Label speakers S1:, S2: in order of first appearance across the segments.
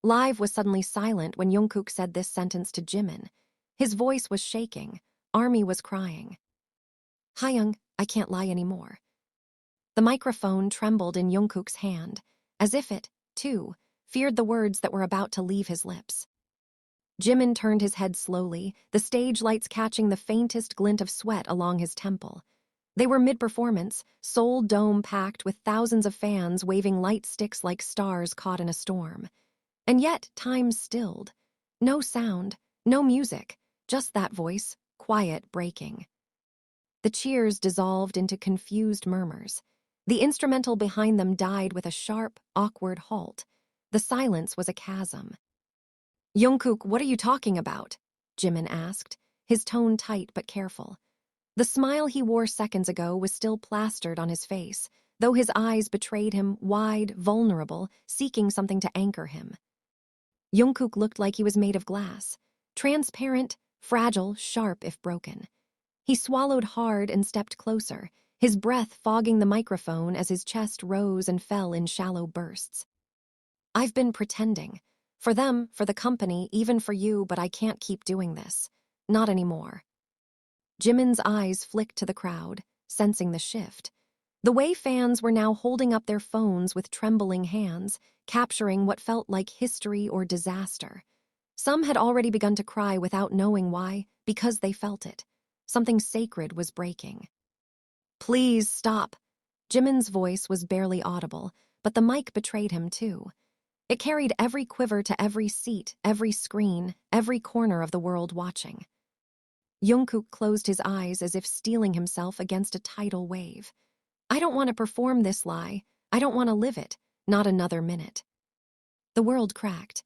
S1: Live was suddenly silent when Jungkook said this sentence to Jimin. His voice was shaking. Army was crying. Taehyung, I can't lie anymore. The microphone trembled in Jungkook's hand, as if it, too, feared the words that were about to leave his lips. Jimin turned his head slowly, the stage lights catching the faintest glint of sweat along his temple. They were mid-performance, Seoul Dome packed with thousands of fans waving light sticks like stars caught in a storm. And yet time stilled. No sound, no music, just that voice, quiet, breaking. The cheers dissolved into confused murmurs. The instrumental behind them died with a sharp, awkward halt. The silence was a chasm. Jungkook, what are you talking about? Jimin asked, his tone tight but careful. The smile he wore seconds ago was still plastered on his face, though his eyes betrayed him wide, vulnerable, seeking something to anchor him. Jungkook looked like he was made of glass, transparent, fragile, sharp if broken. He swallowed hard and stepped closer, his breath fogging the microphone as his chest rose and fell in shallow bursts. I've been pretending. For them, for the company, even for you, but I can't keep doing this. Not anymore. Jimin's eyes flicked to the crowd, sensing the shift. The way fans were now holding up their phones with trembling hands, capturing what felt like history or disaster. Some had already begun to cry without knowing why, because they felt it. Something sacred was breaking. Please stop. Jimin's voice was barely audible, but the mic betrayed him too. It carried every quiver to every seat, every screen, every corner of the world watching. Jungkook closed his eyes as if steeling himself against a tidal wave. I don't want to perform this lie. I don't want to live it. Not another minute. The world cracked.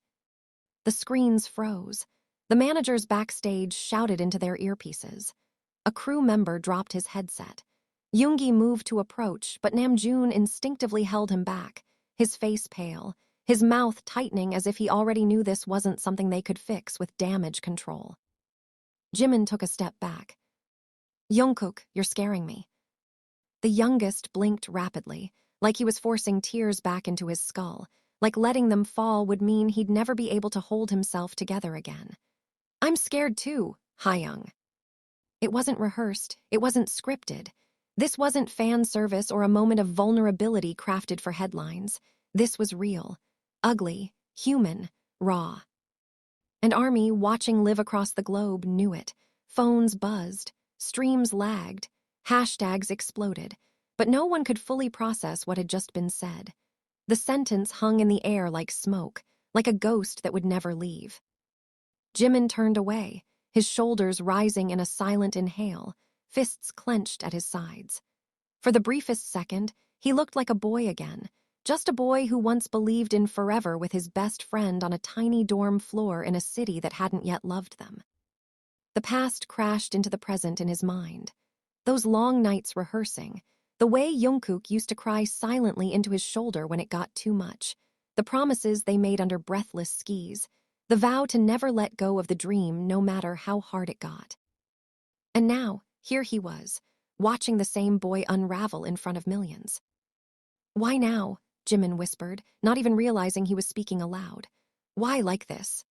S1: The screens froze. The managers backstage shouted into their earpieces. A crew member dropped his headset. Yoongi moved to approach, but Namjoon instinctively held him back, his face pale, his mouth tightening as if he already knew this wasn't something they could fix with damage control. Jimin took a step back. Jungkook, you're scaring me. The youngest blinked rapidly, like he was forcing tears back into his skull, like letting them fall would mean he'd never be able to hold himself together again. I'm scared too, Taehyung. It wasn't rehearsed, it wasn't scripted. This wasn't fan service or a moment of vulnerability crafted for headlines. This was real, ugly, human, raw. And Army, watching live across the globe, knew it. Phones buzzed, streams lagged, hashtags exploded, but no one could fully process what had just been said. The sentence hung in the air like smoke, like a ghost that would never leave. Jimin turned away, his shoulders rising in a silent inhale, fists clenched at his sides. For the briefest second, he looked like a boy again, just a boy who once believed in forever with his best friend on a tiny dorm floor in a city that hadn't yet loved them. The past crashed into the present in his mind. Those long nights rehearsing, the way Jungkook used to cry silently into his shoulder when it got too much, the promises they made under breathless skis, the vow to never let go of the dream no matter how hard it got. And now, here he was, watching the same boy unravel in front of millions. Why now? Jimin whispered, not even realizing he was speaking aloud. Why like this?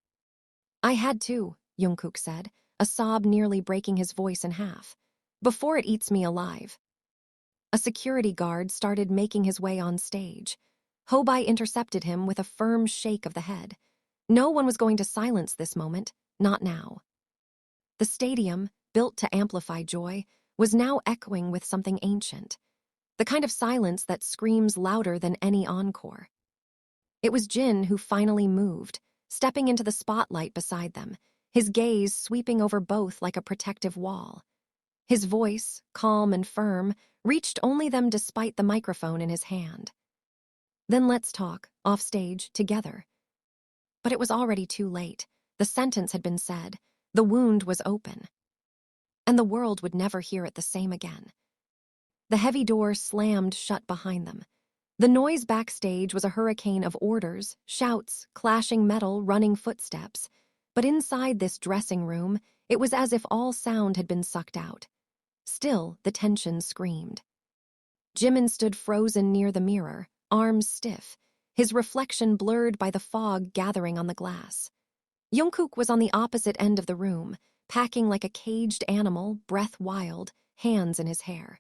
S1: I had to, Jungkook said, a sob nearly breaking his voice in half. Before it eats me alive. A security guard started making his way on stage. Hobai intercepted him with a firm shake of the head. No one was going to silence this moment, not now. The stadium, built to amplify joy, was now echoing with something ancient. The kind of silence that screams louder than any encore. It was Jin who finally moved, stepping into the spotlight beside them, his gaze sweeping over both like a protective wall. His voice, calm and firm, reached only them despite the microphone in his hand. Then let's talk, off stage, together. But it was already too late. The sentence had been said. The wound was open. And the world would never hear it the same again. The heavy door slammed shut behind them. The noise backstage was a hurricane of orders, shouts, clashing metal, running footsteps. But inside this dressing room, it was as if all sound had been sucked out. Still, the tension screamed. Jimin stood frozen near the mirror, arms stiff. his reflection blurred by the fog gathering on the glass. Jungkook was on the opposite end of the room, packing like a caged animal, breath wild, hands in his hair.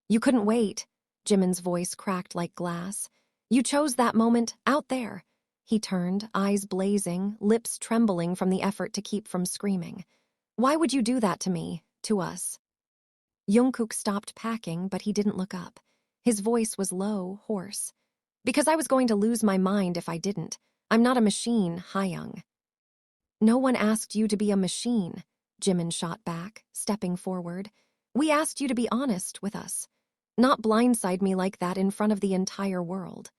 S1: You couldn't wait, Jimin's voice cracked like glass. You chose that moment, out there. He turned, eyes blazing, lips trembling from the effort to keep from screaming. Why would you do that to me, to us? Jungkook stopped packing, but he didn't look up. His voice was low, hoarse. Because I was going to lose my mind if I didn't. I'm not a machine, Taehyung. No one asked you to be a machine, Jimin shot back, stepping forward. We asked you to be honest with us. Not blindside me like that in front of the entire world.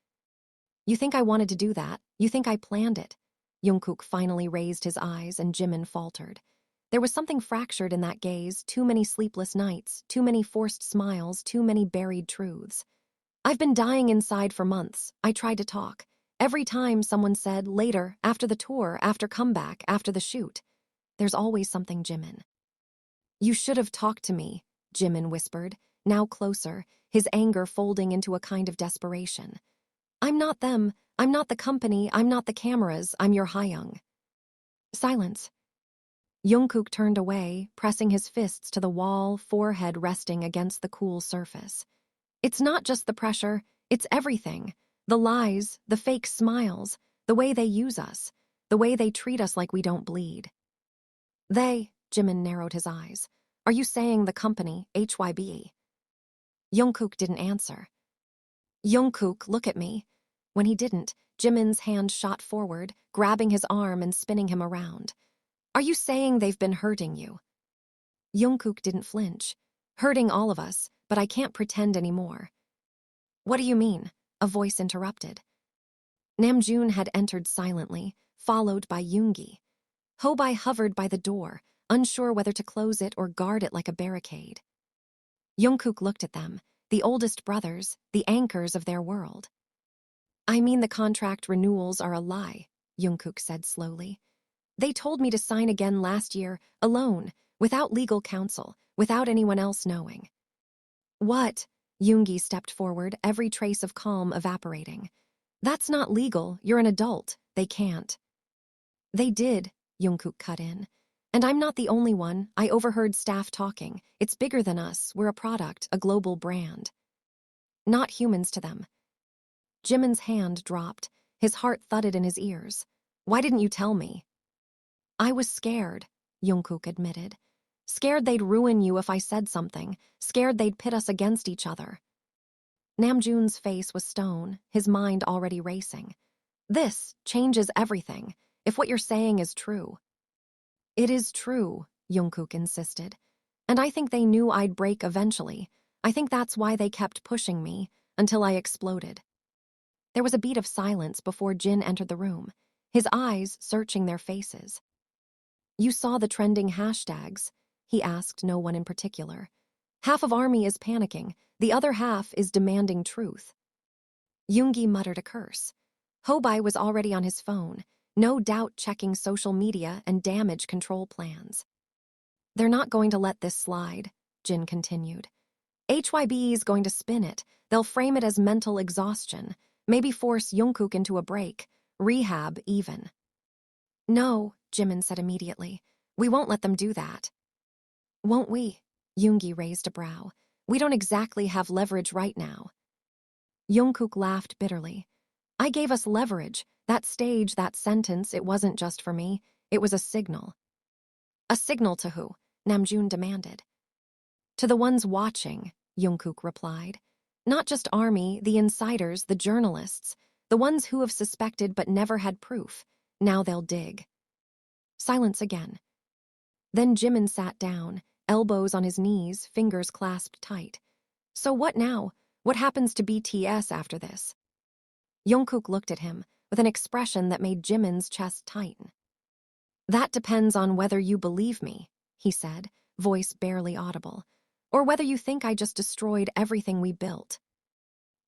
S1: You think I wanted to do that? You think I planned it? Jungkook finally raised his eyes and Jimin faltered. There was something fractured in that gaze, too many sleepless nights, too many forced smiles, too many buried truths. I've been dying inside for months. I tried to talk. Every time someone said, later, after the tour, after comeback, after the shoot. There's always something, Jimin. You should have talked to me, Jimin whispered, now closer, his anger folding into a kind of desperation. I'm not them. I'm not the company. I'm not the cameras. I'm your Taehyung. Silence. Jungkook turned away, pressing his fists to the wall, forehead resting against the cool surface. It's not just the pressure, it's everything. The lies, the fake smiles, the way they use us, the way they treat us like we don't bleed. Jimin narrowed his eyes. Are you saying the company, HYB? Jungkook didn't answer. Jungkook, look at me. When he didn't, Jimin's hand shot forward, grabbing his arm and spinning him around. Are you saying they've been hurting you? Jungkook didn't flinch. Hurting all of us, but I can't pretend anymore. What do you mean? A voice interrupted. Namjoon had entered silently, followed by Yoongi. Hobi hovered by the door, unsure whether to close it or guard it like a barricade. Jungkook looked at them, the oldest brothers, the anchors of their world. I mean the contract renewals are a lie, Jungkook said slowly. They told me to sign again last year, alone, without legal counsel, without anyone else knowing. What? Yoongi stepped forward, every trace of calm evaporating. That's not legal, you're an adult, they can't. They did, Jungkook cut in. And I'm not the only one, I overheard staff talking. It's bigger than us, we're a product, a global brand. Not humans to them. Jimin's hand dropped, his heart thudded in his ears. Why didn't you tell me? I was scared, Jungkook admitted. Scared they'd ruin you if I said something, scared they'd pit us against each other. Namjoon's face was stone, his mind already racing. This changes everything, if what you're saying is true. It is true, Jungkook insisted. And I think they knew I'd break eventually. I think that's why they kept pushing me, until I exploded. There was a beat of silence before Jin entered the room, his eyes searching their faces. You saw the trending hashtags, he asked no one in particular. Half of ARMY is panicking, the other half is demanding truth. Yoongi muttered a curse. Hobi was already on his phone, no doubt checking social media and damage control plans. They're not going to let this slide, Jin continued. HYB's going to spin it, they'll frame it as mental exhaustion, maybe force Jungkook into a break, rehab even. No, Jimin said immediately. We won't let them do that. Won't we? Yoongi raised a brow. We don't exactly have leverage right now. Jungkook laughed bitterly. I gave us leverage. That stage, that sentence, it wasn't just for me. It was a signal. A signal to who? Namjoon demanded. To the ones watching, Jungkook replied. Not just ARMY, the insiders, the journalists, the ones who have suspected but never had proof. Now they'll dig. Silence again. Then Jimin sat down, elbows on his knees, fingers clasped tight. So what now? What happens to BTS after this? Jungkook looked at him, with an expression that made Jimin's chest tighten. That depends on whether you believe me, he said, voice barely audible, or whether you think I just destroyed everything we built.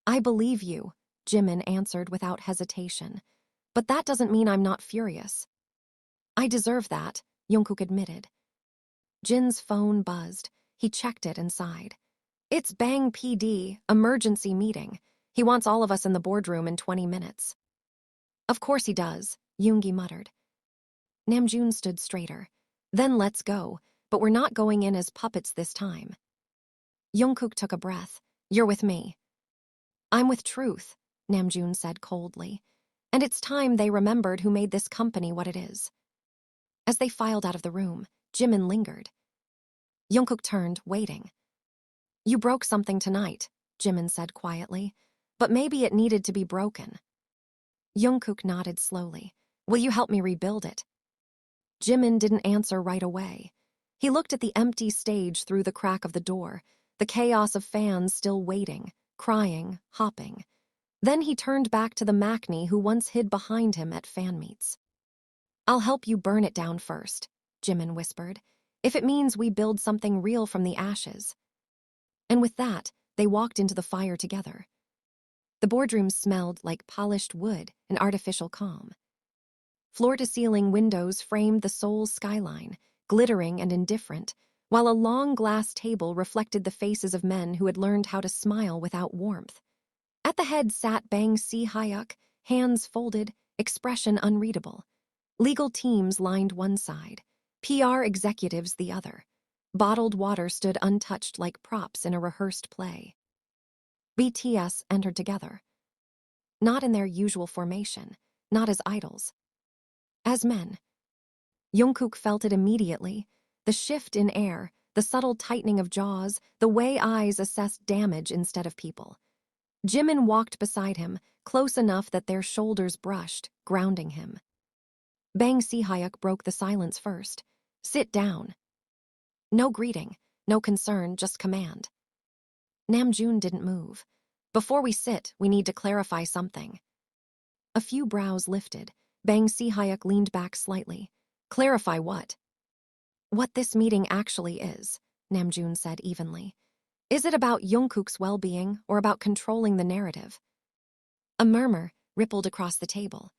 S1: I believe you, Jimin answered without hesitation. But that doesn't mean I'm not furious. I deserve that, Jungkook admitted. Jin's phone buzzed. He checked it and sighed. It's Bang PD, emergency meeting. He wants all of us in the boardroom in 20 minutes. Of course he does, Yoongi muttered. Namjoon stood straighter. Then let's go, but we're not going in as puppets this time. Jungkook took a breath. You're with me. I'm with Truth, Namjoon said coldly. And it's time they remembered who made this company what it is. As they filed out of the room, Jimin lingered. Jungkook turned, waiting. You broke something tonight, Jimin said quietly, but maybe it needed to be broken. Jungkook nodded slowly. Will you help me rebuild it? Jimin didn't answer right away. He looked at the empty stage through the crack of the door, the chaos of fans still waiting, crying, hopping. Then he turned back to the Maknae who once hid behind him at fan meets. I'll help you burn it down first, Jimin whispered, if it means we build something real from the ashes. And with that, they walked into the fire together. The boardroom smelled like polished wood and artificial calm. Floor-to-ceiling windows framed the Seoul's skyline, glittering and indifferent, while a long glass table reflected the faces of men who had learned how to smile without warmth. At the head sat Bang Si-hyuk, hands folded, expression unreadable. Legal teams lined one side, PR executives the other. Bottled water stood untouched like props in a rehearsed play. BTS entered together. Not in their usual formation, not as idols. As men. Jungkook felt it immediately, the shift in air, the subtle tightening of jaws, the way eyes assessed damage instead of people. Jimin walked beside him, close enough that their shoulders brushed, grounding him. Bang Si-hyuk broke the silence first. Sit down. No greeting, no concern, just command. Namjoon didn't move. Before we sit, we need to clarify something. A few brows lifted. Bang Si-hyuk leaned back slightly. Clarify what? What this meeting actually is, Namjoon said evenly. Is it about Jungkook's well-being or about controlling the narrative? A murmur rippled across the table.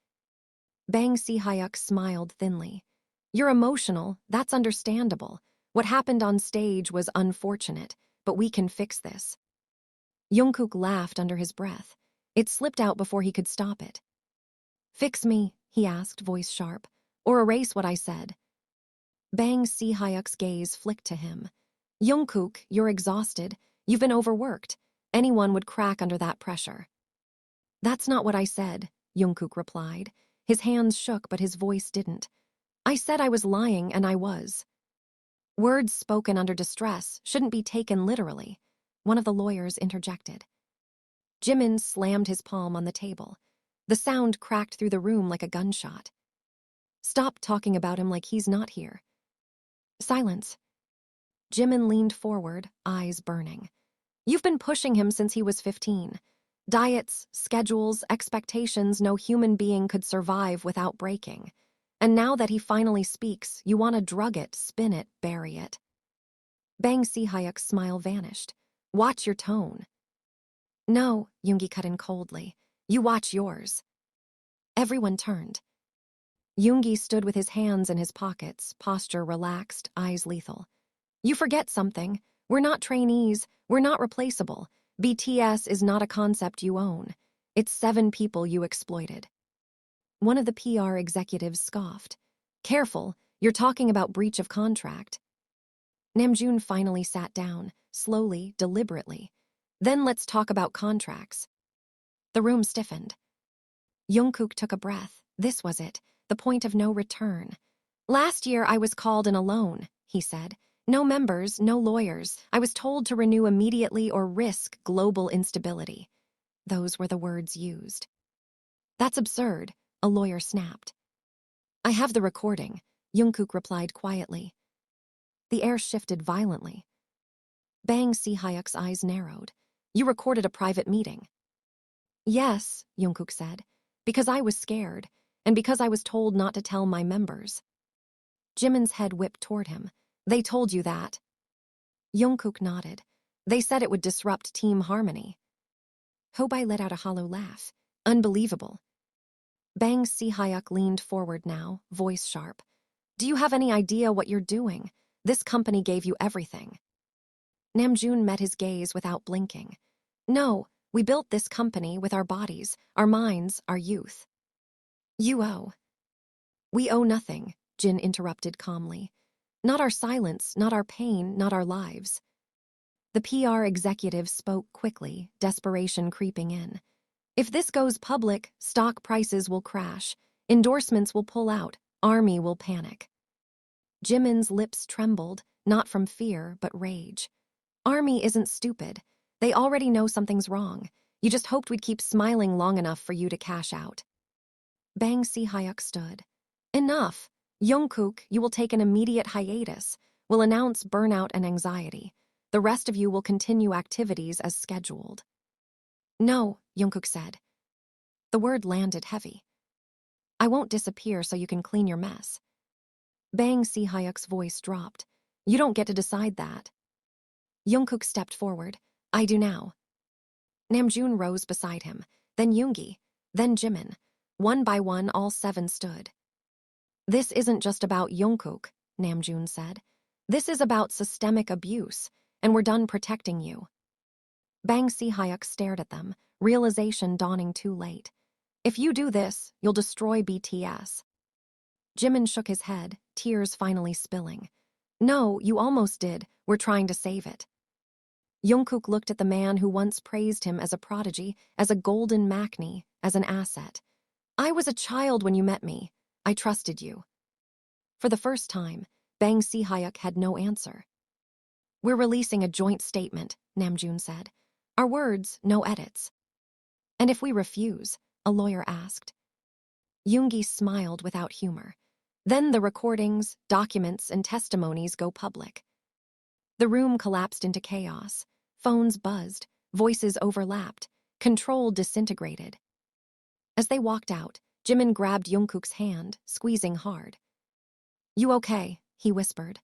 S1: Bang Si-hyuk smiled thinly. You're emotional, that's understandable. What happened on stage was unfortunate, but we can fix this. Jungkook laughed under his breath. It slipped out before he could stop it. Fix me, he asked, voice sharp, or erase what I said. Bang Si-hyuk's gaze flicked to him. Jungkook, you're exhausted. You've been overworked. Anyone would crack under that pressure. That's not what I said, Jungkook replied. His hands shook, but his voice didn't. I said I was lying, and I was. Words spoken under distress shouldn't be taken literally, one of the lawyers interjected. Jimin slammed his palm on the table. The sound cracked through the room like a gunshot. Stop talking about him like he's not here. Silence. Jimin leaned forward, eyes burning. You've been pushing him since he was 15. Diets, schedules, expectations no human being could survive without breaking. And now that he finally speaks, you want to drug it, spin it, bury it. Bang Si-hyuk's smile vanished. Watch your tone. No, Yoongi cut in coldly. You watch yours. Everyone turned. Yoongi stood with his hands in his pockets, posture relaxed, eyes lethal. You forget something. We're not trainees. We're not replaceable. BTS is not a concept you own. It's 7 people you exploited. One of the PR executives scoffed. Careful, you're talking about breach of contract. Namjoon finally sat down, slowly, deliberately. Then let's talk about contracts. The room stiffened. Jungkook took a breath. This was it, the point of no return. Last year I was called in alone, he said. No members, no lawyers. I was told to renew immediately or risk global instability. Those were the words used. That's absurd, a lawyer snapped. I have the recording, Jungkook replied quietly. The air shifted violently. Bang Si-hyuk's eyes narrowed. You recorded a private meeting. Yes, Jungkook said, because I was scared, and because I was told not to tell my members. Jimin's head whipped toward him. They told you that. Jungkook nodded. They said it would disrupt team harmony. Hobei let out a hollow laugh. Unbelievable. Bang Si-hyuk leaned forward now, voice sharp. Do you have any idea what you're doing? This company gave you everything. Namjoon met his gaze without blinking. No, We built this company with our bodies, our minds, our youth. You owe. We owe nothing, Jin interrupted calmly. Not our silence, not our pain, not our lives. The PR executive spoke quickly, desperation creeping in. If this goes public, stock prices will crash, endorsements will pull out, army will panic. Jimin's lips trembled, not from fear, but rage. Army isn't stupid. They already know something's wrong. You just hoped we'd keep smiling long enough for you to cash out. Bang Si-hyuk stood. Enough. Jungkook, you will take an immediate hiatus. We'll announce burnout and anxiety. The rest of you will continue activities as scheduled. No, Jungkook said. The word landed heavy. I won't disappear so you can clean your mess. Bang Si-hyuk's voice dropped. You don't get to decide that. Jungkook stepped forward. I do now. Namjoon rose beside him, then Yoongi, then Jimin. One by one, all 7 stood. This isn't just about Jungkook, Namjoon said. This is about systemic abuse, and we're done protecting you. Bang Si-hyuk stared at them, realization dawning too late. If you do this, you'll destroy BTS. Jimin shook his head, tears finally spilling. No, you almost did. We're trying to save it. Jungkook looked at the man who once praised him as a prodigy, as a golden Maknae, as an asset. I was a child when you met me. I trusted you. For the first time, Bang Si-hyuk had no answer. We're releasing a joint statement, Namjoon said. Our words, no edits. And if we refuse? A lawyer asked. Yoongi smiled without humor. Then the recordings, documents, and testimonies go public. The room collapsed into chaos. Phones buzzed, voices overlapped, control disintegrated. As they walked out, Jimin grabbed Jungkook's hand, squeezing hard. You okay? He whispered.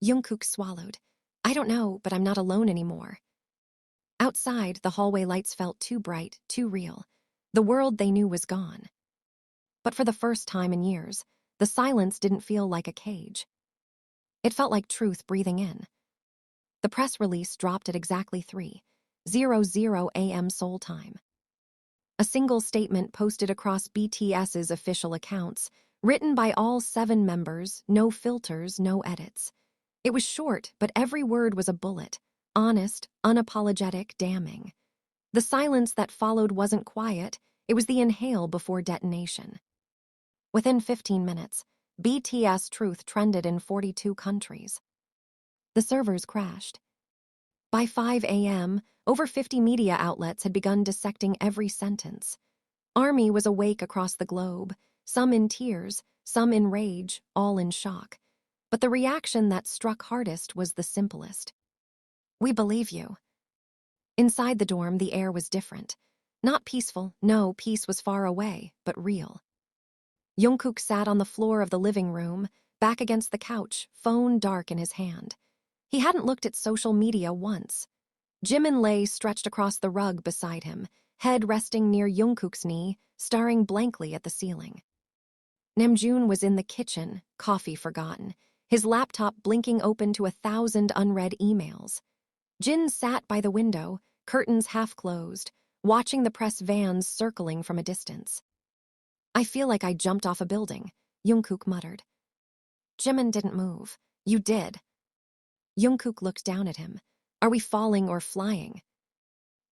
S1: Jungkook swallowed. I don't know, but I'm not alone anymore. Outside, the hallway lights felt too bright, too real. The world they knew was gone. But for the first time in years, the silence didn't feel like a cage. It felt like truth breathing in. The press release dropped at exactly 3:00 a.m. Seoul time. A single statement posted across BTS's official accounts, written by all 7 members, no filters, no edits. It was short, but every word was a bullet, honest, unapologetic, damning. The silence that followed wasn't quiet, it was the inhale before detonation. Within 15 minutes, BTS Truth trended in 42 countries. The servers crashed. By 5 a.m., over 50 media outlets had begun dissecting every sentence. Army was awake across the globe, some in tears, some in rage, all in shock. But the reaction that struck hardest was the simplest. We believe you. Inside the dorm, the air was different. Not peaceful, no, peace was far away, but real. Jungkook sat on the floor of the living room, back against the couch, phone dark in his hand. He hadn't looked at social media once. Jimin lay stretched across the rug beside him, head resting near Jungkook's knee, staring blankly at the ceiling. Namjoon was in the kitchen, coffee forgotten, his laptop blinking open to 1,000 unread emails. Jin sat by the window, curtains half closed, watching the press vans circling from a distance. I feel like I jumped off a building, Jungkook muttered. Jimin didn't move. You did. Jungkook looked down at him. Are we falling or flying?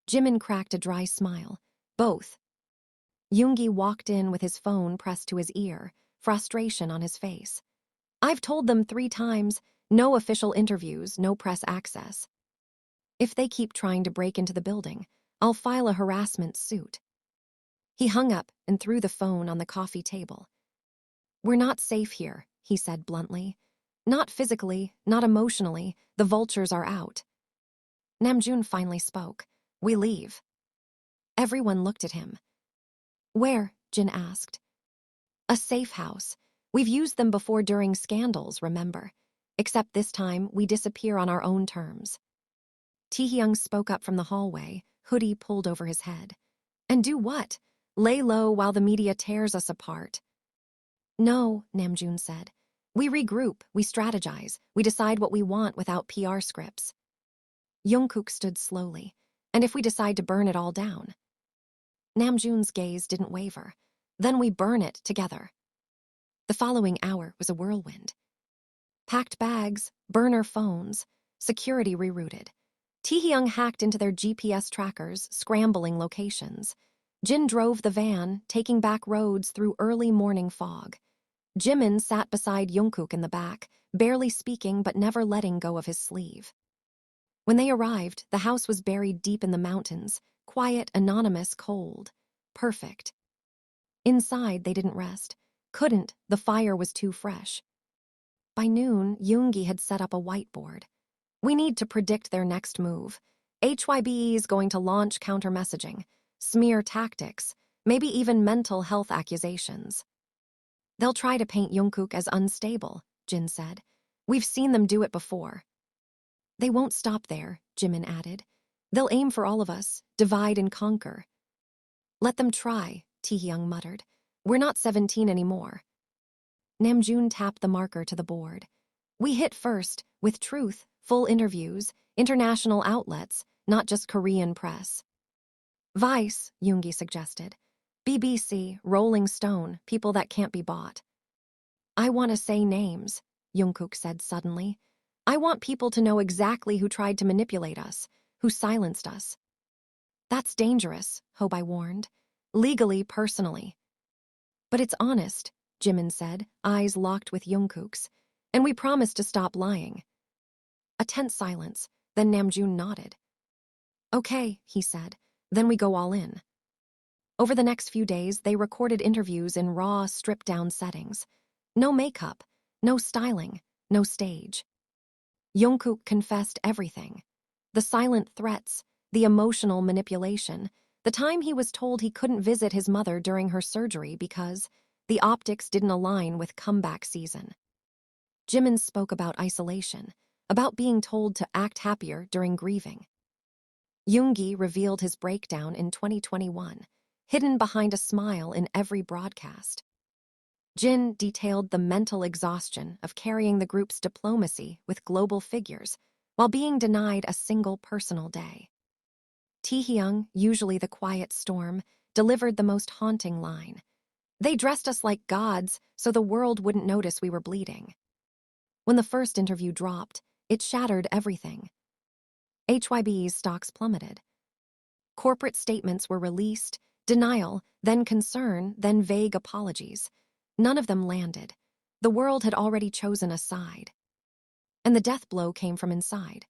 S1: Jimin cracked a dry smile. Both. Yoongi walked in with his phone pressed to his ear, frustration on his face. I've told them 3 times, no official interviews, no press access. If they keep trying to break into the building, I'll file a harassment suit. He hung up and threw the phone on the coffee table. We're not safe here, he said bluntly. Not physically, not emotionally, the vultures are out. Namjoon finally spoke. We leave. Everyone looked at him. Where? Jin asked. A safe house. We've used them before during scandals, remember? Except this time, we disappear on our own terms. Taehyung spoke up from the hallway, hoodie pulled over his head. And do what? Lay low while the media tears us apart. No, Namjoon said. We regroup, we strategize, we decide what we want without PR scripts. Jungkook stood slowly. And if we decide to burn it all down? Namjoon's gaze didn't waver. Then we burn it together. The following hour was a whirlwind. Packed bags, burner phones, security rerouted. Taehyung hacked into their GPS trackers, scrambling locations. Jin drove the van, taking back roads through early morning fog. Jimin sat beside Jungkook in the back, barely speaking but never letting go of his sleeve. When they arrived, the house was buried deep in the mountains, quiet, anonymous, cold. Perfect. Inside, they didn't rest. Couldn't, the fire was too fresh. By noon, Yoongi had set up a whiteboard. We need to predict their next move. HYBE's going to launch counter-messaging, smear tactics, maybe even mental health accusations. They'll try to paint Jungkook as unstable, Jin said. We've seen them do it before. They won't stop there, Jimin added. They'll aim for all of us, divide and conquer. Let them try, Taehyung muttered. We're not 17 anymore. Namjoon tapped the marker to the board. We hit first, with truth, full interviews, international outlets, not just Korean press. Vice, Yoongi suggested. BBC, Rolling Stone, people that can't be bought. I want to say names, Jungkook said suddenly. I want people to know exactly who tried to manipulate us, who silenced us. That's dangerous, Hobai warned. Legally, personally. But it's honest, Jimin said, eyes locked with Jungkook's. And we promise to stop lying. A tense silence, then Namjoon nodded. Okay, he said, then we go all in. Over the next few days, they recorded interviews in raw, stripped-down settings. No makeup, no styling, no stage. Jungkook confessed everything. The silent threats, the emotional manipulation, the time he was told he couldn't visit his mother during her surgery because the optics didn't align with comeback season. Jimin spoke about isolation, about being told to act happier during grieving. Yoongi revealed his breakdown in 2021, hidden behind a smile in every broadcast. Jin detailed the mental exhaustion of carrying the group's diplomacy with global figures while being denied a single personal day. Taehyung, usually the quiet storm, delivered the most haunting line. They dressed us like gods so the world wouldn't notice we were bleeding. When the first interview dropped, it shattered everything. HYB's stocks plummeted. Corporate statements were released, denial, then concern, then vague apologies. None of them landed. The world had already chosen a side. And the death blow came from inside.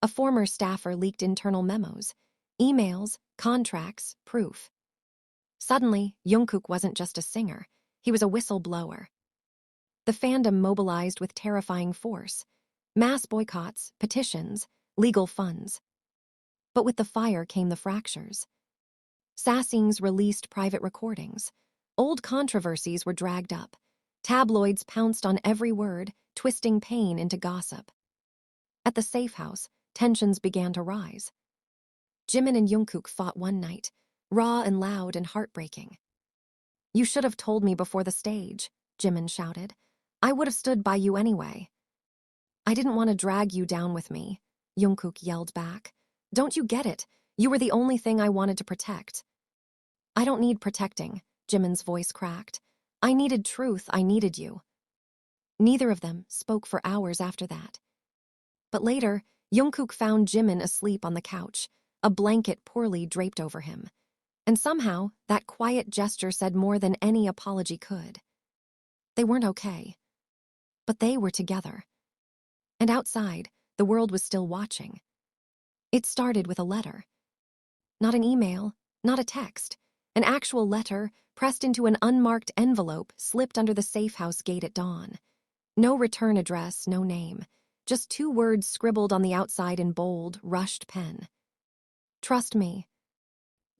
S1: A former staffer leaked internal memos, emails, contracts, proof. Suddenly, Jungkook wasn't just a singer, he was a whistleblower. The fandom mobilized with terrifying force. Mass boycotts, petitions, legal funds. But with the fire came the fractures. Sassings released private recordings. Old controversies were dragged up. Tabloids pounced on every word, twisting pain into gossip. At the safe house, tensions began to rise. Jimin and Jungkook fought one night, raw and loud and heartbreaking. You should have told me before the stage, Jimin shouted. I would have stood by you anyway. I didn't want to drag you down with me, Jungkook yelled back. Don't you get it? You were the only thing I wanted to protect. I don't need protecting, Jimin's voice cracked. I needed truth, I needed you. Neither of them spoke for hours after that. But later, Jungkook found Jimin asleep on the couch, a blanket poorly draped over him. And somehow, that quiet gesture said more than any apology could. They weren't okay. But they were together. And outside, the world was still watching. It started with a letter. Not an email, not a text. An actual letter, pressed into an unmarked envelope, slipped under the safe house gate at dawn. No return address, no name. Just 2 words scribbled on the outside in bold, rushed pen. Trust me.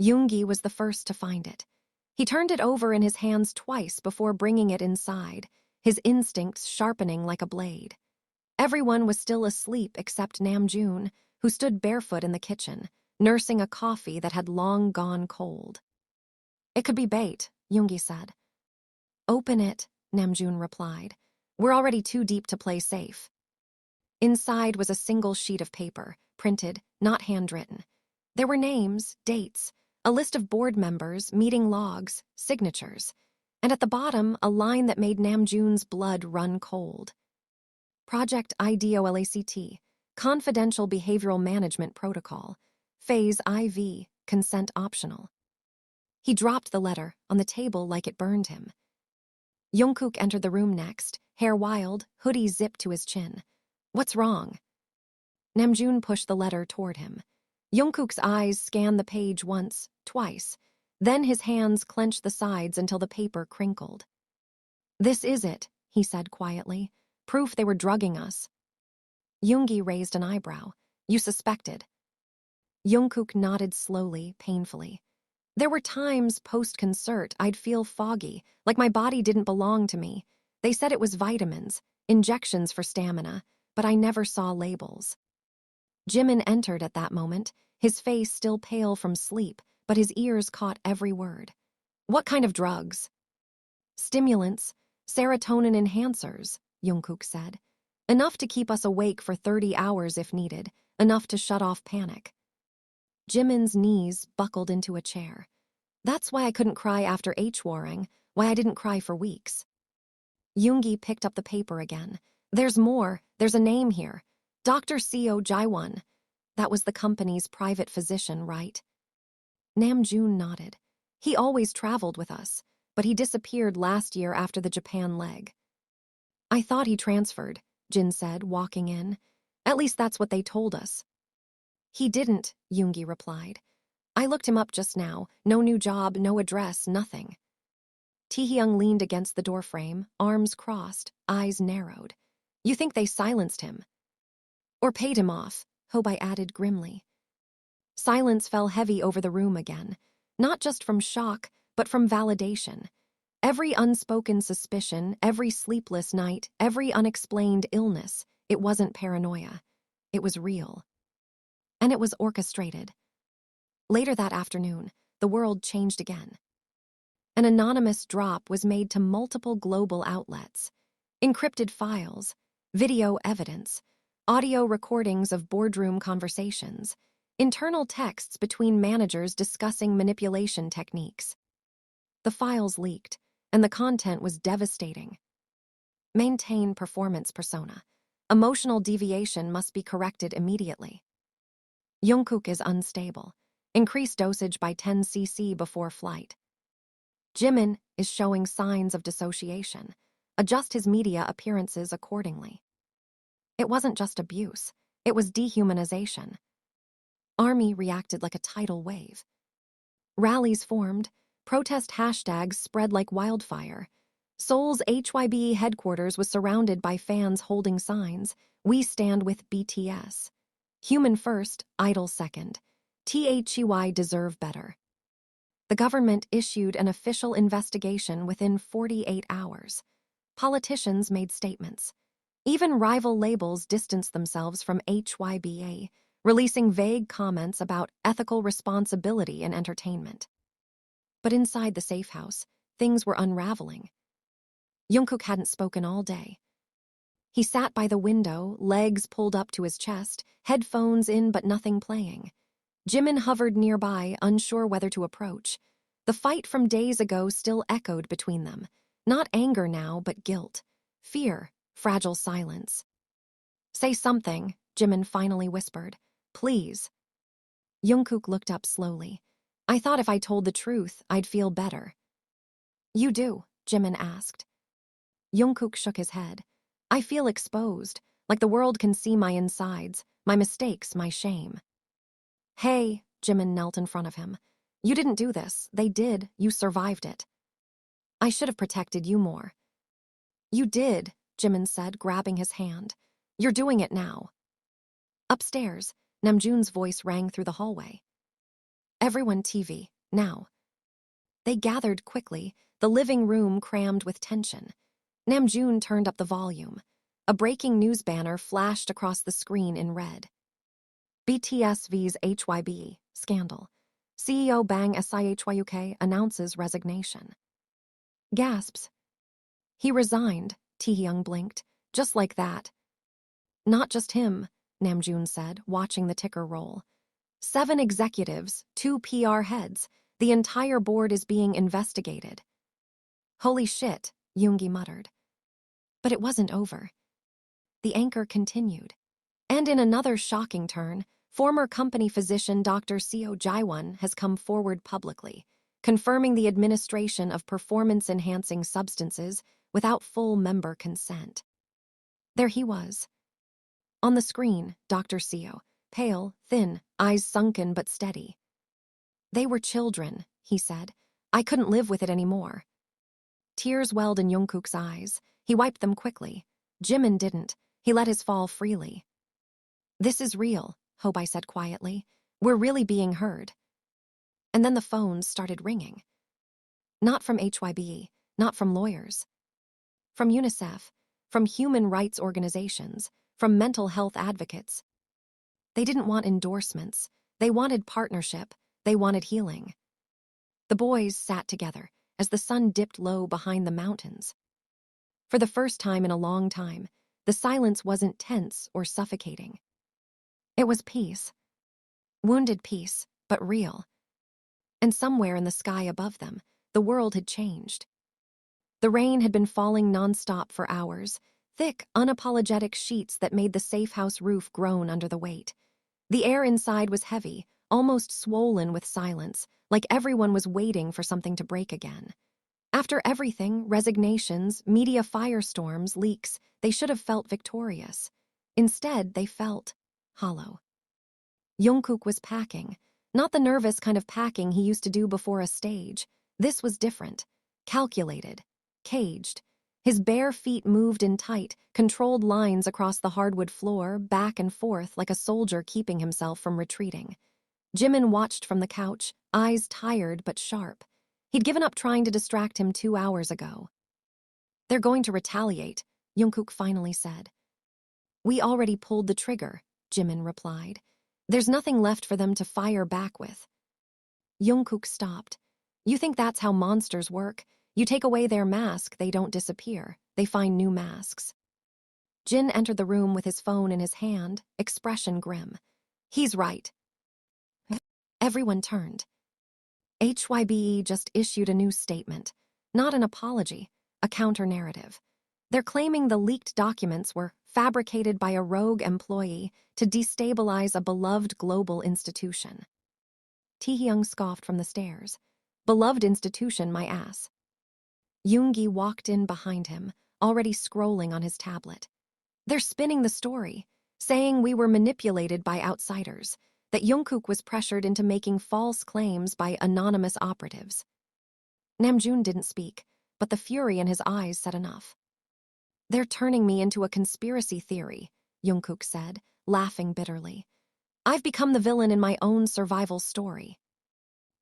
S1: Yoongi was the first to find it. He turned it over in his hands twice before bringing it inside, his instincts sharpening like a blade. Everyone was still asleep except Namjoon, who stood barefoot in the kitchen, nursing a coffee that had long gone cold. It could be bait, Yoongi said. Open it, Namjoon replied. We're already too deep to play safe. Inside was a single sheet of paper, printed, not handwritten. There were names, dates, a list of board members, meeting logs, signatures, and at the bottom, a line that made Namjoon's blood run cold. Project IDOLACT, Confidential Behavioral Management Protocol, Phase IV, Consent Optional. He dropped the letter on the table like it burned him. Jungkook entered the room next, hair wild, hoodie zipped to his chin. "What's wrong?" Namjoon pushed the letter toward him. Jungkook's eyes scanned the page once, twice. Then his hands clenched the sides until the paper crinkled. "This is it," he said quietly. "Proof they were drugging us." Yoongi raised an eyebrow. "You suspected?" Jungkook nodded slowly, painfully. "There were times post-concert I'd feel foggy, like my body didn't belong to me. They said it was vitamins, injections for stamina, but I never saw labels." Jimin entered at that moment, his face still pale from sleep, but his ears caught every word. "What kind of drugs?" "Stimulants, serotonin enhancers," Jungkook said. "Enough to keep us awake for 30 hours if needed, enough to shut off panic." Jimin's knees buckled into a chair. "That's why I couldn't cry after H-warring, why I didn't cry for weeks." Yoongi picked up the paper again. "There's more. There's a name here. Dr. Seo Jaewon. That was the company's private physician, right?" Namjoon nodded. "He always traveled with us, but he disappeared last year after the Japan leg." "I thought he transferred," Jin said, walking in. "At least that's what they told us." "He didn't," Yoongi replied. "I looked him up just now. No new job, no address, nothing." Taehyung leaned against the doorframe, arms crossed, eyes narrowed. "You think they silenced him?" "Or paid him off," Hobai added grimly. Silence fell heavy over the room again, not just from shock, but from validation. Every unspoken suspicion, every sleepless night, every unexplained illness, it wasn't paranoia. It was real. And it was orchestrated. Later that afternoon, the world changed again. An anonymous drop was made to multiple global outlets. Encrypted files, video evidence, audio recordings of boardroom conversations, internal texts between managers discussing manipulation techniques. The files leaked, and the content was devastating. Maintain performance persona. Emotional deviation must be corrected immediately. Jungkook is unstable. Increase dosage by 10 cc before flight. Jimin is showing signs of dissociation. Adjust his media appearances accordingly. It wasn't just abuse, it was dehumanization. Army reacted like a tidal wave. Rallies formed, protest hashtags spread like wildfire. Seoul's HYBE headquarters was surrounded by fans holding signs. "We stand with BTS. Human first, idol second. THEY deserve better." The government issued an official investigation within 48 hours. Politicians made statements. Even rival labels distanced themselves from HYBA, releasing vague comments about ethical responsibility in entertainment. But inside the safe house, things were unraveling. Jungkook hadn't spoken all day. He sat by the window, legs pulled up to his chest, headphones in but nothing playing. Jimin hovered nearby, unsure whether to approach. The fight from days ago still echoed between them. Not anger now, but guilt. Fear, fragile silence. "Say something," Jimin finally whispered. "Please." Jungkook looked up slowly. "I thought if I told the truth, I'd feel better." "You do?" Jimin asked. Jungkook shook his head. "I feel exposed, like the world can see my insides, my mistakes, my shame." "Hey," Jimin knelt in front of him. "You didn't do this. They did. You survived it." "I should have protected you more." "You did," Jimin said, grabbing his hand. "You're doing it now." Upstairs, Namjoon's voice rang through the hallway. "Everyone TV, now." They gathered quickly, the living room crammed with tension. Namjoon turned up the volume. A breaking news banner flashed across the screen in red. BTSV's HYB scandal. CEO Bang SIHYUK announces resignation. Gasps. "He resigned," Taehyung blinked. "Just like that." "Not just him," Namjoon said, watching the ticker roll. 7 executives, 2 PR heads. The entire board is being investigated. Holy shit, Yoongi muttered. But it wasn't over. The anchor continued. And in another shocking turn, former company physician Dr. Seo Jaewon has come forward publicly, confirming the administration of performance-enhancing substances without full member consent. There he was. On the screen, Dr. Seo, pale, thin, eyes sunken but steady. They were children, he said. I couldn't live with it anymore. Tears welled in Jungkook's eyes. He wiped them quickly. Jimin didn't. He let his fall freely. This is real, Hobi said quietly. We're really being heard. And then the phones started ringing. Not from HYBE, not from lawyers. From UNICEF, from human rights organizations, from mental health advocates. They didn't want endorsements. They wanted partnership. They wanted healing. The boys sat together as the sun dipped low behind the mountains. For the first time in a long time, the silence wasn't tense or suffocating. It was peace. Wounded peace, but real. And somewhere in the sky above them, the world had changed. The rain had been falling nonstop for hours, thick, unapologetic sheets that made the safe house roof groan under the weight. The air inside was heavy, almost swollen with silence, like everyone was waiting for something to break again. After everything, resignations, media firestorms, leaks, they should have felt victorious. Instead, they felt hollow. Jungkook was packing, not the nervous kind of packing he used to do before a stage. This was different, calculated, caged. His bare feet moved in tight, controlled lines across the hardwood floor, back and forth like a soldier keeping himself from retreating. Jimin watched from the couch, eyes tired but sharp. He'd given up trying to distract him 2 hours ago. They're going to retaliate, Jungkook finally said. We already pulled the trigger, Jimin replied. There's nothing left for them to fire back with. Jungkook stopped. You think that's how monsters work? You take away their mask, they don't disappear. They find new masks. Jin entered the room with his phone in his hand, expression grim. He's right. Everyone turned. HYBE just issued a new statement. Not an apology, a counter-narrative. They're claiming the leaked documents were fabricated by a rogue employee to destabilize a beloved global institution. Taehyung scoffed from the stairs. Beloved institution, my ass. Yoongi walked in behind him, already scrolling on his tablet. They're spinning the story, saying we were manipulated by outsiders, that Jungkook was pressured into making false claims by anonymous operatives. Namjoon didn't speak, but the fury in his eyes said enough. They're turning me into a conspiracy theory, Jungkook said, laughing bitterly. I've become the villain in my own survival story.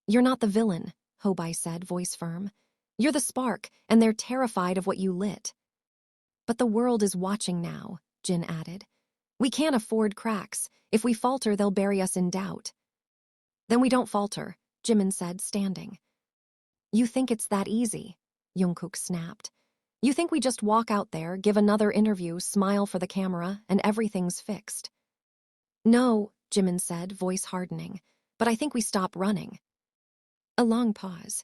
S1: You're not the villain, Hobi said, voice firm. You're the spark, and they're terrified of what you lit. But the world is watching now, Jin added. We can't afford cracks. If we falter, they'll bury us in doubt. Then we don't falter, Jimin said, standing. You think it's that easy, Jungkook snapped. You think we just walk out there, give another interview, smile for the camera, and everything's fixed? No, Jimin said, voice hardening, but I think we stop running. A long pause.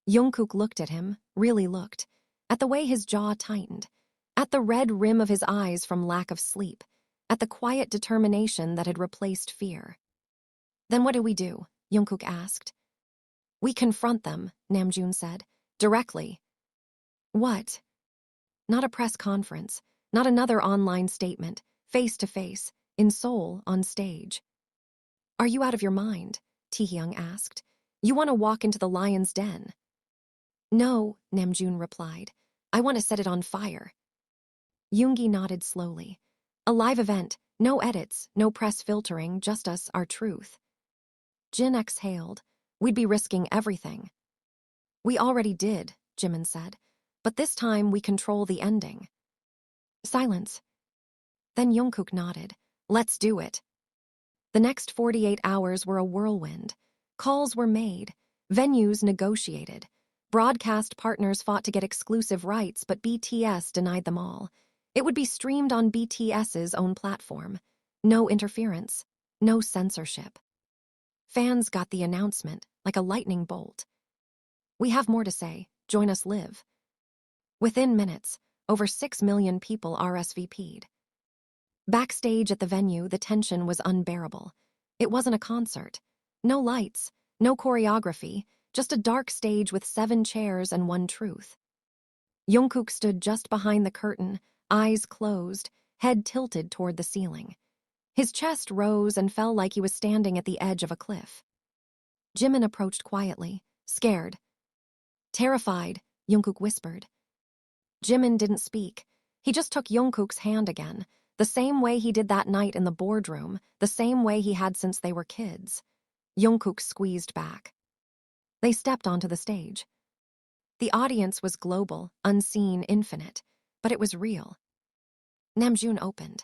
S1: Jungkook looked at him, really looked, at the way his jaw tightened, at the red rim of his eyes from lack of sleep, at the quiet determination that had replaced fear. Then what do we do? Jungkook asked. We confront them, Namjoon said, directly. What? Not a press conference, not another online statement, face to face, in Seoul, on stage. Are you out of your mind? Taehyung asked. You want to walk into the lion's den? No, Namjoon replied. I want to set it on fire. Yoongi nodded slowly. A live event, no edits, no press filtering, just us, our truth. Jin exhaled. We'd be risking everything. We already did, Jimin said, but this time we control the ending. Silence. Then Jungkook nodded. Let's do it. The next 48 hours were a whirlwind. Calls were made, venues negotiated. Broadcast partners fought to get exclusive rights, but BTS denied them all. It would be streamed on BTS's own platform. No interference, no censorship. Fans got the announcement like a lightning bolt. We have more to say. Join us live. Within minutes, over 6 million people RSVP'd. Backstage at the venue, the tension was unbearable. It wasn't a concert. No lights, no choreography, just a dark stage with 7 chairs and one truth. Jungkook stood just behind the curtain, eyes closed, head tilted toward the ceiling. His chest rose and fell like he was standing at the edge of a cliff. Jimin approached quietly, scared. Terrified, Jungkook whispered. Jimin didn't speak. He just took Jungkook's hand again, the same way he did that night in the boardroom, the same way he had since they were kids. Jungkook squeezed back. They stepped onto the stage. The audience was global, unseen, infinite, but it was real. Namjoon opened.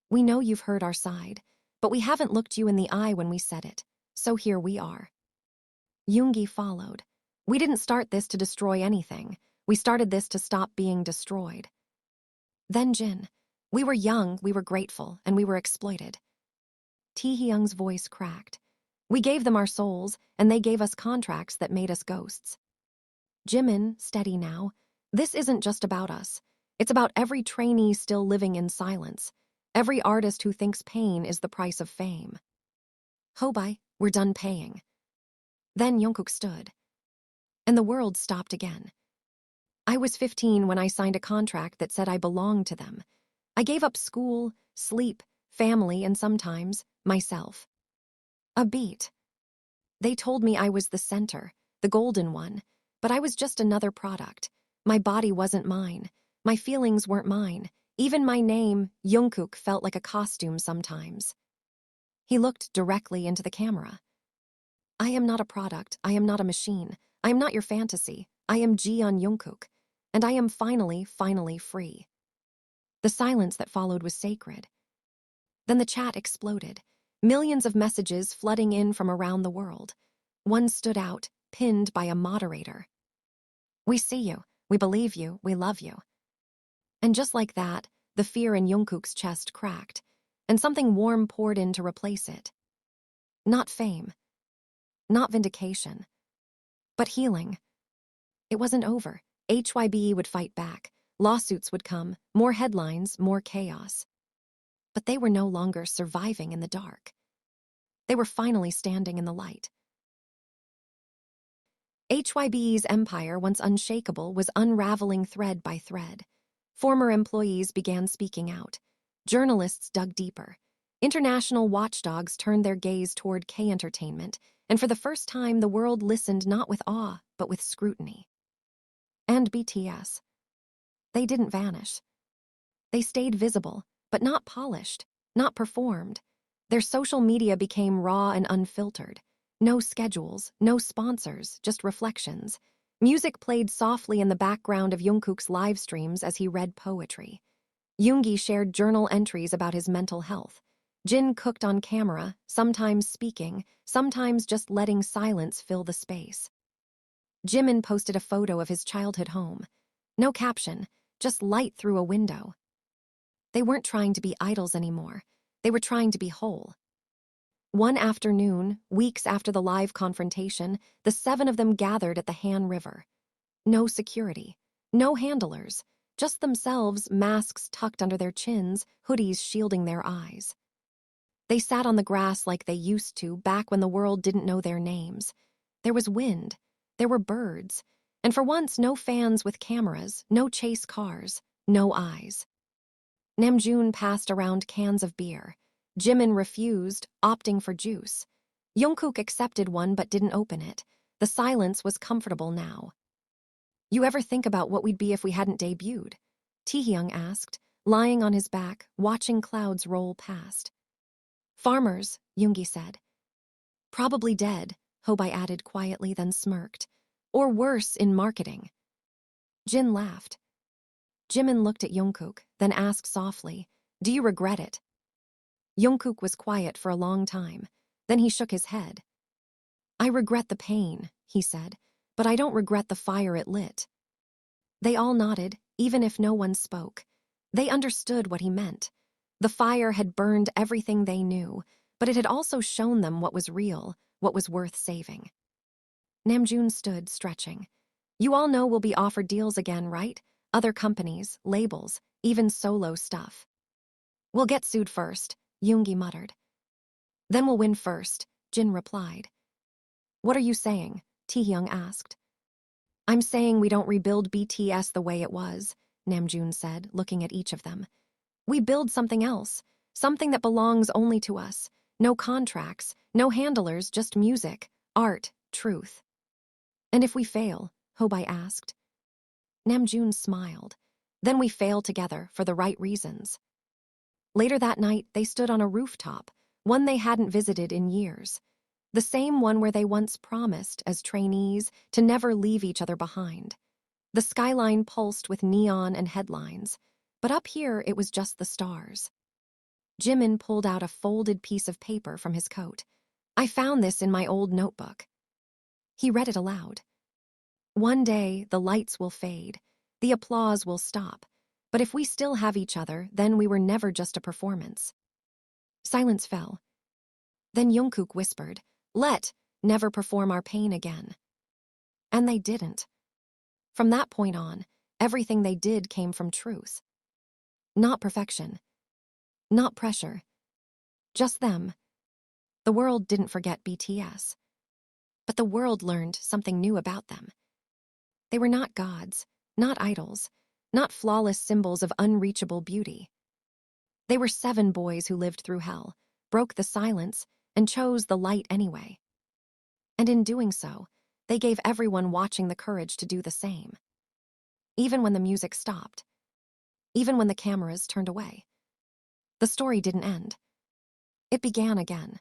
S1: We know you've heard our side, but we haven't looked you in the eye when we said it, so here we are. Yoongi followed. We didn't start this to destroy anything. We started this to stop being destroyed. Then Jin. We were young, we were grateful, and we were exploited. Taehyung's voice cracked. We gave them our souls, and they gave us contracts that made us ghosts. Jimin, steady now. This isn't just about us. It's about every trainee still living in silence. Every artist who thinks pain is the price of fame. Hobai, we're done paying. Then Jungkook stood. And the world stopped again. I was 15 when I signed a contract that said I belonged to them. I gave up school, sleep, family, and sometimes myself. A beat. They told me I was the center, the golden one, but I was just another product. My body wasn't mine. My feelings weren't mine. Even my name, Jungkook, felt like a costume sometimes. He looked directly into the camera. I am not a product. I am not a machine. I am not your fantasy. I am Jeon Jungkook. And I am finally free. The silence that followed was sacred. Then the chat exploded. Millions of messages flooding in from around the world. One stood out, pinned by a moderator. We see you. We believe you. We love you. And just like that, the fear in Jungkook's chest cracked, and something warm poured in to replace it. Not fame. Not vindication. But healing. It wasn't over. HYBE would fight back. Lawsuits would come. More headlines, more chaos. But they were no longer surviving in the dark. They were finally standing in the light. HYBE's empire, once unshakable, was unraveling thread by thread. Former employees began speaking out. Journalists dug deeper. International watchdogs turned their gaze toward K-entertainment, and for the first time the world listened not with awe, but with scrutiny. And BTS. They didn't vanish. They stayed visible, but not polished, not performed. Their social media became raw and unfiltered. No schedules, no sponsors, just reflections. Music played softly in the background of Jungkook's live streams as he read poetry. Yoongi shared journal entries about his mental health. Jin cooked on camera, sometimes speaking, sometimes just letting silence fill the space. Jimin posted a photo of his childhood home. No caption, just light through a window. They weren't trying to be idols anymore. They were trying to be whole. One afternoon, weeks after the live confrontation, the 7 of them gathered at the Han River. No security, no handlers, just themselves, masks tucked under their chins, hoodies shielding their eyes. They sat on the grass like they used to back when the world didn't know their names. There was wind, there were birds, and for once no fans with cameras, no chase cars, no eyes. Namjoon passed around cans of beer. Jimin refused, opting for juice. Jungkook accepted one but didn't open it. The silence was comfortable now. You ever think about what we'd be if we hadn't debuted? Taehyung asked, lying on his back, watching clouds roll past. Farmers, Yoongi said. Probably dead, Hobai added quietly, then smirked. Or worse, in marketing. Jin laughed. Jimin looked at Jungkook, then asked softly, Do you regret it? Jungkook was quiet for a long time. Then he shook his head. I regret the pain, he said, but I don't regret the fire it lit. They all nodded, even if no one spoke. They understood what he meant. The fire had burned everything they knew, but it had also shown them what was real, what was worth saving. Namjoon stood, stretching. You all know we'll be offered deals again, right? Other companies, labels, even solo stuff. We'll get sued first, Yoongi muttered. Then we'll win first, Jin replied. What are you saying? Taehyung asked. I'm saying we don't rebuild BTS the way it was, Namjoon said, looking at each of them. We build something else, something that belongs only to us. No contracts, no handlers, just music, art, truth. And if we fail? Hobai asked. Namjoon smiled. Then we fail together for the right reasons. Later that night, they stood on a rooftop, one they hadn't visited in years. The same one where they once promised, as trainees, to never leave each other behind. The skyline pulsed with neon and headlines, but up here it was just the stars. Jimin pulled out a folded piece of paper from his coat. I found this in my old notebook. He read it aloud. One day, the lights will fade, the applause will stop, but if we still have each other, then we were never just a performance. Silence fell. Then Jungkook whispered, Let never perform our pain again. And they didn't. From that point on, everything they did came from truth. Not perfection. Not pressure. Just them. The world didn't forget BTS. But the world learned something new about them. They were not gods, not idols, not flawless symbols of unreachable beauty. They were 7 boys who lived through hell, broke the silence, and chose the light anyway. And in doing so, they gave everyone watching the courage to do the same. Even when the music stopped. Even when the cameras turned away. The story didn't end. It began again.